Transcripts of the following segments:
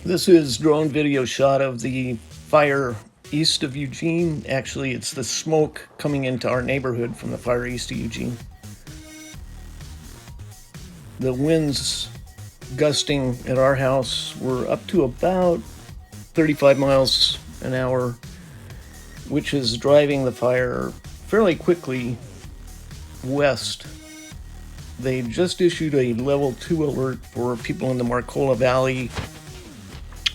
This is drone video shot of the fire east of Eugene. Actually, it's the smoke coming into our neighborhood from the fire east of Eugene. The winds gusting at our house were up to about 35 miles an hour, which is driving the fire fairly quickly west. They just issued a level 2 alert for people in the Marcola Valley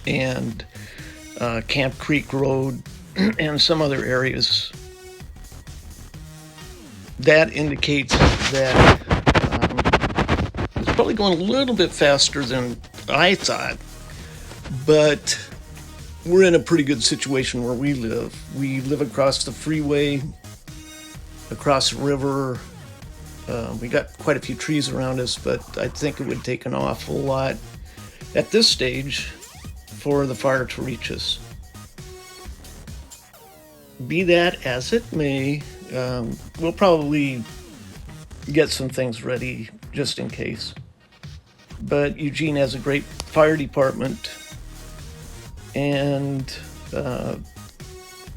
and Camp Creek Road and some other areas. That indicates that it's probably going a little bit faster than I thought, but we're in a pretty good situation where we live. We live across the freeway, across the river. We got quite a few trees around us, but I think it would take an awful lot at this stage for the fire to reach us. Be that as it may, we'll probably get some things ready just in case. But Eugene has a great fire department, and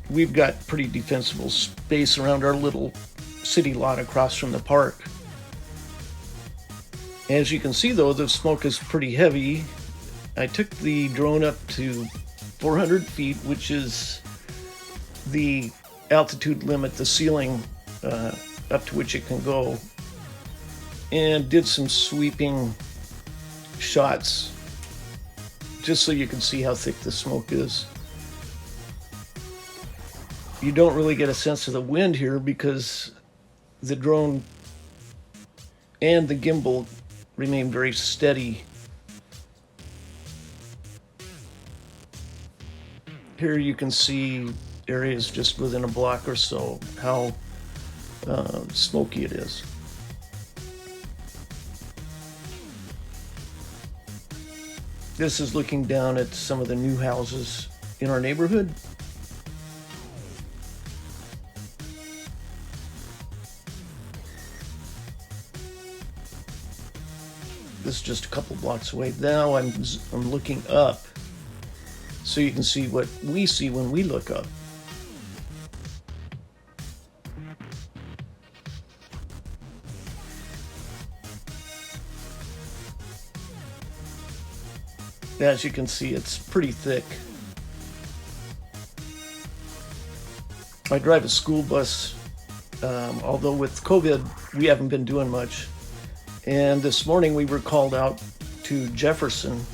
we've got pretty defensible space around our little city lot across from the park. As you can see, though, the smoke is pretty heavy. I took the drone up to 400 feet, which is the altitude limit, the ceiling up to which it can go, and did some sweeping shots just so you can see how thick the smoke is. You don't really get a sense of the wind here because the drone and the gimbal remain very steady. Here you can see areas just within a block or so, how smoky it is. This is looking down at some of the new houses in our neighborhood. This is just a couple blocks away. Now I'm looking up so you can see what we see when we look up. As you can see, it's pretty thick. I drive a school bus, although with COVID, we haven't been doing much. And this morning we were called out to Jefferson.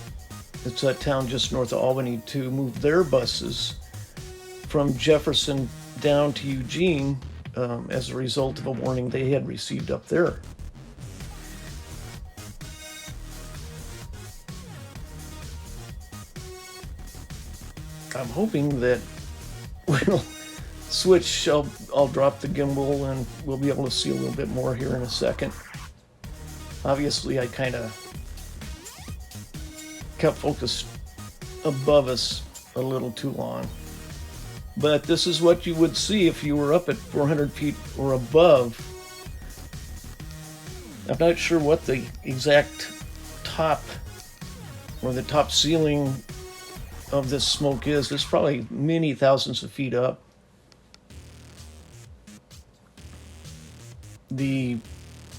It's a town just north of Albany, to move their buses from Jefferson down to Eugene as a result of a warning they had received up there. I'm hoping that we'll switch. I'll drop the gimbal and we'll be able to see a little bit more here in a second. Obviously, I kind of kept focused above us a little too long. But this is what you would see if you were up at 400 feet or above. I'm not sure what the exact top or the top ceiling of this smoke is. It's probably many thousands of feet up. The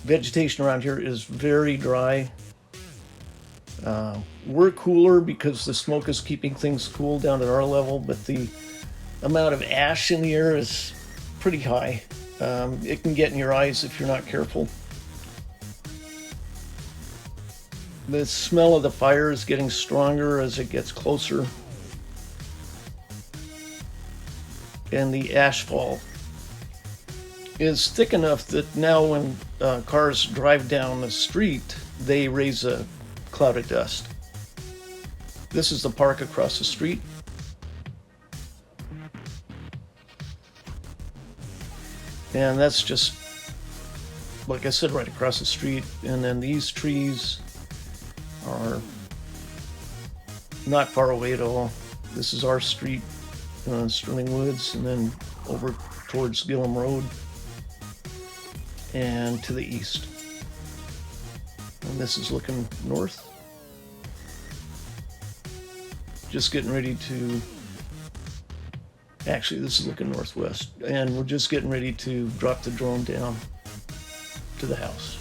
vegetation around here is very dry. We're cooler because the smoke is keeping things cool down at our level, but the amount of ash in the air is pretty high. It can get in your eyes if you're not careful. The smell of the fire is getting stronger as it gets closer. And the ashfall is thick enough that now when cars drive down the street, they raise a cloud of dust. This is the park across the street. And that's just, like I said, right across the street. And then these trees are not far away at all. This is our street, Sterling Woods, and then over towards Gilham Road and to the east. And this is looking north. just getting ready to, actually this is looking northwest, and we're just getting ready to drop the drone down to the house.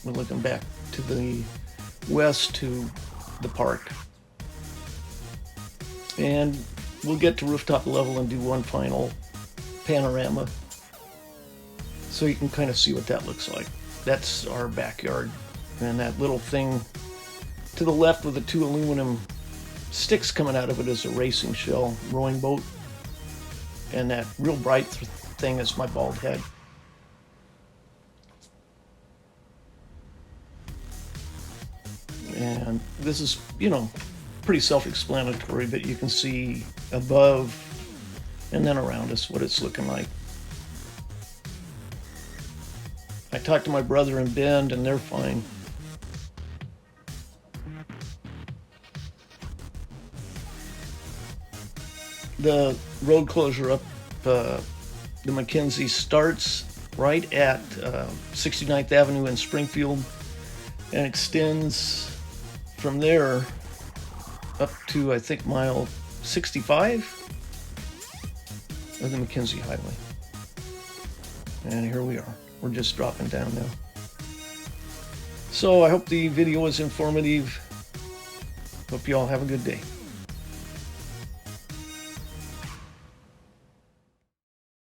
We're looking back to the west to the park. And we'll get to rooftop level and do one final panorama so you can kind of see what that looks like. That's our backyard. And that little thing to the left with the two aluminum sticks coming out of it is a racing shell rowing boat. And that real bright thing is my bald head. And this is, you know, pretty self-explanatory, but you can see above and then around us what it's looking like. I talked to my brother in Bend and they're fine. The road closure up the McKenzie starts right at 69th Avenue in Springfield and extends from there up to, I think, mile 65 of the McKenzie Highway. And here we are. We're just dropping down now. So I hope the video was informative. Hope you all have a good day.